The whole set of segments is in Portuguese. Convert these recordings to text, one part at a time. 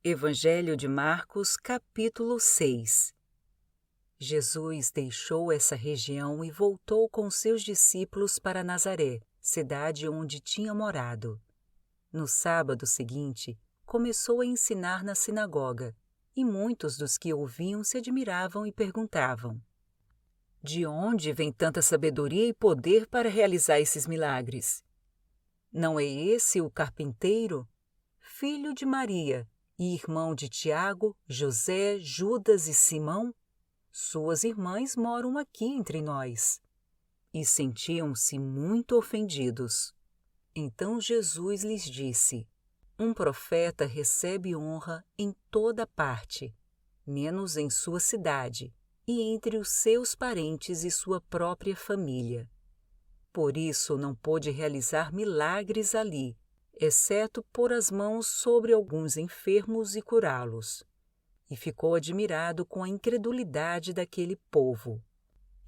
Evangelho de Marcos, capítulo 6. Jesus deixou essa região e voltou com seus discípulos para Nazaré, cidade onde tinha morado. No sábado seguinte, começou a ensinar na sinagoga, e muitos dos que ouviam se admiravam e perguntavam: de onde vem tanta sabedoria e poder para realizar esses milagres? Não é esse o carpinteiro, filho de Maria, e irmão de Tiago, José, Judas e Simão? Suas irmãs moram aqui entre nós. E sentiam-se muito ofendidos. Então Jesus lhes disse: um profeta recebe honra em toda parte, menos em sua cidade e entre os seus parentes e sua própria família. Por isso não pôde realizar milagres ali, exceto pôr as mãos sobre alguns enfermos e curá-los. E ficou admirado com a incredulidade daquele povo.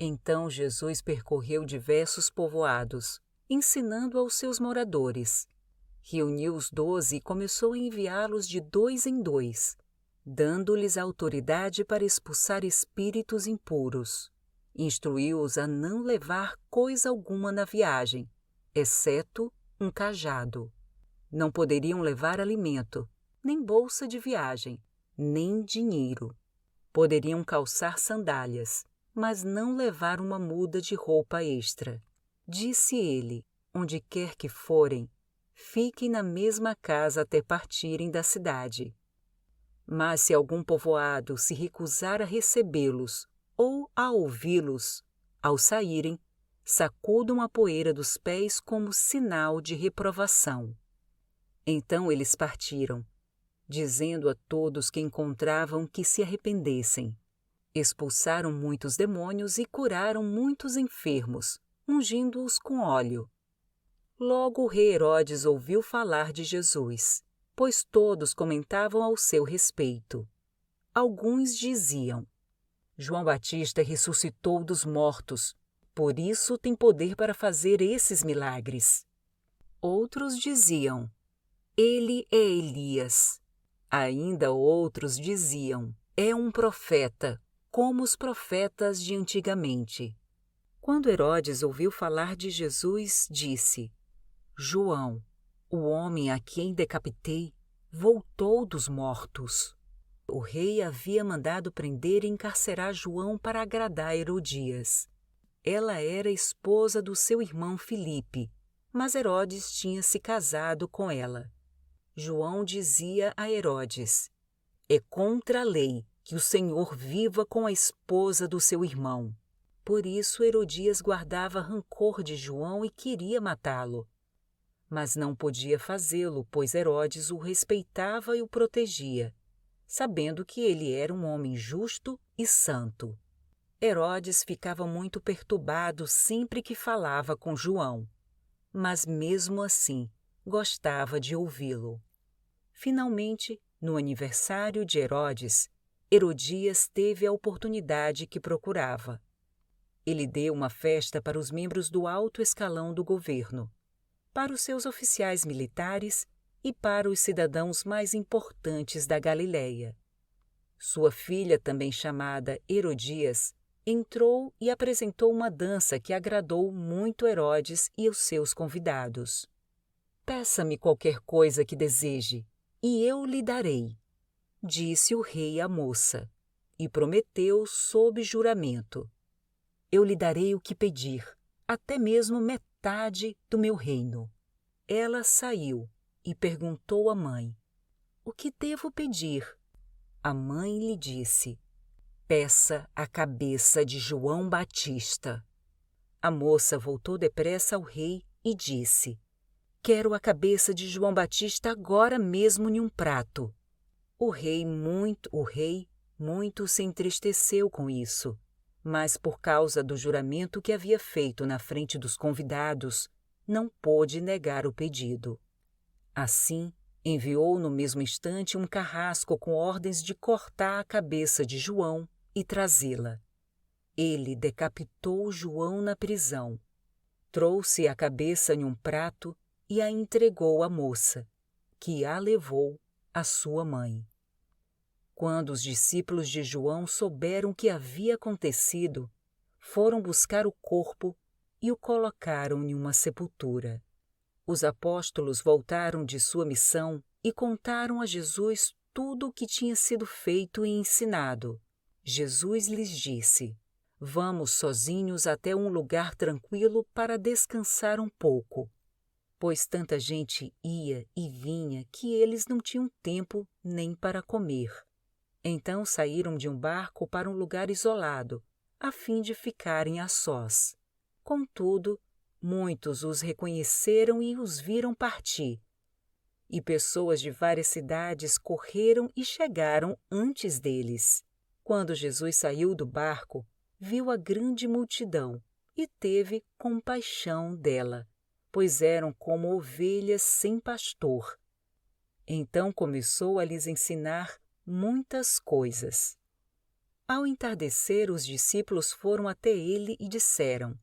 Então Jesus percorreu diversos povoados, ensinando aos seus moradores. Reuniu os 12 e começou a enviá-los de 2 em 2, dando-lhes autoridade para expulsar espíritos impuros. Instruiu-os a não levar coisa alguma na viagem, exceto um cajado. Não poderiam levar alimento, nem bolsa de viagem, nem dinheiro. Poderiam calçar sandálias, mas não levar uma muda de roupa extra. Disse ele: onde quer que forem, fiquem na mesma casa até partirem da cidade. Mas se algum povoado se recusar a recebê-los ou a ouvi-los, ao saírem, sacudam a poeira dos pés como sinal de reprovação. Então eles partiram, dizendo a todos que encontravam que se arrependessem. Expulsaram muitos demônios e curaram muitos enfermos, ungindo-os com óleo. Logo o rei Herodes ouviu falar de Jesus, pois todos comentavam ao seu respeito. Alguns diziam: João Batista ressuscitou dos mortos, por isso tem poder para fazer esses milagres. Outros diziam: ele é Elias. Ainda outros diziam: é um profeta, como os profetas de antigamente. Quando Herodes ouviu falar de Jesus, disse: João, o homem a quem decapitei, voltou dos mortos. O rei havia mandado prender e encarcerar João para agradar Herodias. Ela era esposa do seu irmão Filipe, mas Herodes tinha se casado com ela. João dizia a Herodes: é contra a lei que o Senhor viva com a esposa do seu irmão. Por isso Herodias guardava rancor de João e queria matá-lo. Mas não podia fazê-lo, pois Herodes o respeitava e o protegia, sabendo que ele era um homem justo e santo. Herodes ficava muito perturbado sempre que falava com João, mas mesmo assim gostava de ouvi-lo. Finalmente, no aniversário de Herodes, Herodias teve a oportunidade que procurava. Ele deu uma festa para os membros do alto escalão do governo, para os seus oficiais militares e para os cidadãos mais importantes da Galileia. Sua filha, também chamada Herodias, entrou e apresentou uma dança que agradou muito Herodes e os seus convidados. Peça-me qualquer coisa que deseje, e eu lhe darei, disse o rei à moça, e prometeu sob juramento: eu lhe darei o que pedir, até mesmo metade do meu reino. Ela saiu e perguntou à mãe: o que devo pedir? A mãe lhe disse: peça a cabeça de João Batista. A moça voltou depressa ao rei e disse: quero a cabeça de João Batista agora mesmo em um prato. O rei muito se entristeceu com isso, mas por causa do juramento que havia feito na frente dos convidados, não pôde negar o pedido. Assim, enviou no mesmo instante um carrasco com ordens de cortar a cabeça de João e trazê-la. Ele decapitou João na prisão, trouxe a cabeça em um prato e a entregou à moça, que a levou à sua mãe. Quando os discípulos de João souberam o que havia acontecido, foram buscar o corpo e o colocaram em uma sepultura. Os apóstolos voltaram de sua missão e contaram a Jesus tudo o que tinha sido feito e ensinado. Jesus lhes disse: "Vamos sozinhos até um lugar tranquilo para descansar um pouco", pois tanta gente ia e vinha que eles não tinham tempo nem para comer. Então saíram de um barco para um lugar isolado, a fim de ficarem a sós. Contudo, muitos os reconheceram e os viram partir. E pessoas de várias cidades correram e chegaram antes deles. Quando Jesus saiu do barco, viu a grande multidão e teve compaixão dela, pois eram como ovelhas sem pastor. Então começou a lhes ensinar muitas coisas. Ao entardecer, os discípulos foram até ele e disseram: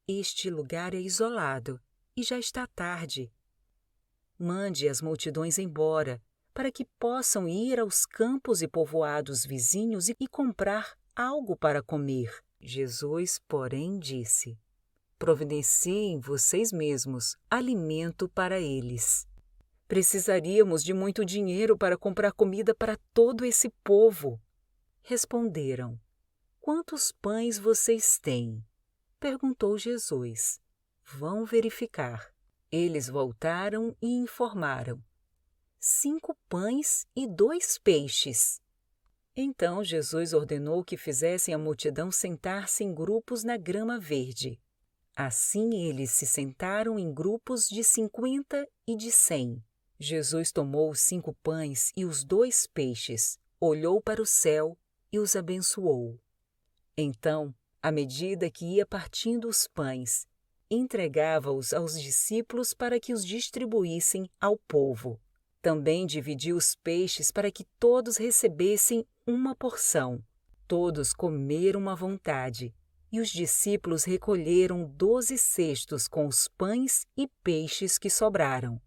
"Este lugar é isolado e já está tarde. Mande as multidões embora, para que possam ir aos campos e povoados vizinhos e comprar algo para comer." Jesus, porém, disse: "Providenciem vocês mesmos alimento para eles." "Precisaríamos de muito dinheiro para comprar comida para todo esse povo." Responderam: "Quantos pães vocês têm?" Perguntou Jesus. "Vão verificar." Eles voltaram e informaram: 5 pães e 2 peixes. Então Jesus ordenou que fizessem a multidão sentar-se em grupos na grama verde. Assim eles se sentaram em grupos de 50 e de 100. Jesus tomou os 5 pães e os 2 peixes, olhou para o céu e os abençoou. Então, à medida que ia partindo os pães, entregava-os aos discípulos para que os distribuíssem ao povo. Também dividiu os peixes para que todos recebessem uma porção. Todos comeram à vontade, e os discípulos recolheram 12 cestos com os pães e peixes que sobraram.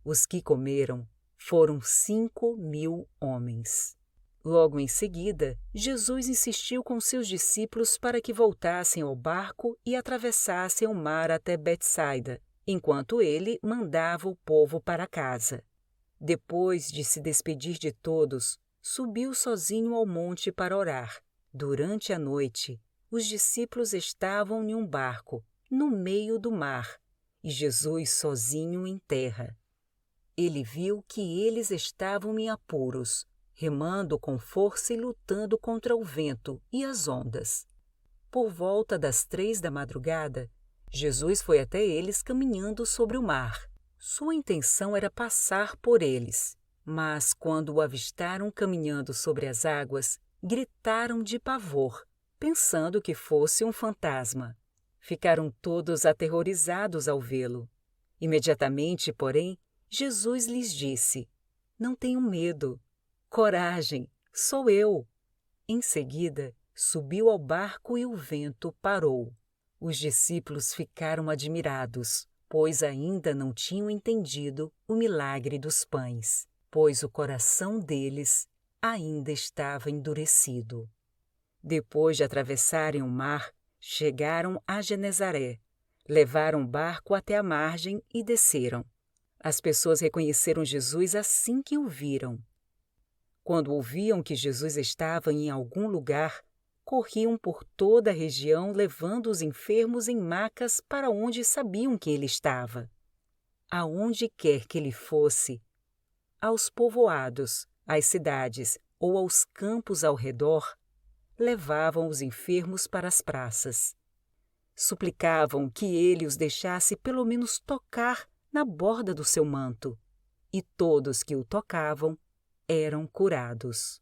Os que comeram foram 5.000 homens. Logo em seguida, Jesus insistiu com seus discípulos para que voltassem ao barco e atravessassem o mar até Betsaida, enquanto ele mandava o povo para casa. Depois de se despedir de todos, subiu sozinho ao monte para orar. Durante a noite, os discípulos estavam em um barco, no meio do mar, e Jesus sozinho em terra. Ele viu que eles estavam em apuros, remando com força e lutando contra o vento e as ondas. Por volta das 3 da madrugada, Jesus foi até eles caminhando sobre o mar. Sua intenção era passar por eles, mas quando o avistaram caminhando sobre as águas, gritaram de pavor, pensando que fosse um fantasma. Ficaram todos aterrorizados ao vê-lo. Imediatamente, porém, Jesus lhes disse: "Não tenham medo. Coragem, sou eu." Em seguida, subiu ao barco e o vento parou. Os discípulos ficaram admirados, pois ainda não tinham entendido o milagre dos pães, pois o coração deles ainda estava endurecido. Depois de atravessarem o mar, chegaram a Genezaré, levaram o barco até a margem e desceram. As pessoas reconheceram Jesus assim que o viram. Quando ouviam que Jesus estava em algum lugar, corriam por toda a região levando os enfermos em macas para onde sabiam que ele estava. Aonde quer que ele fosse, aos povoados, às cidades ou aos campos ao redor, levavam os enfermos para as praças. Suplicavam que ele os deixasse pelo menos tocar na borda do seu manto, e todos que o tocavam eram curados.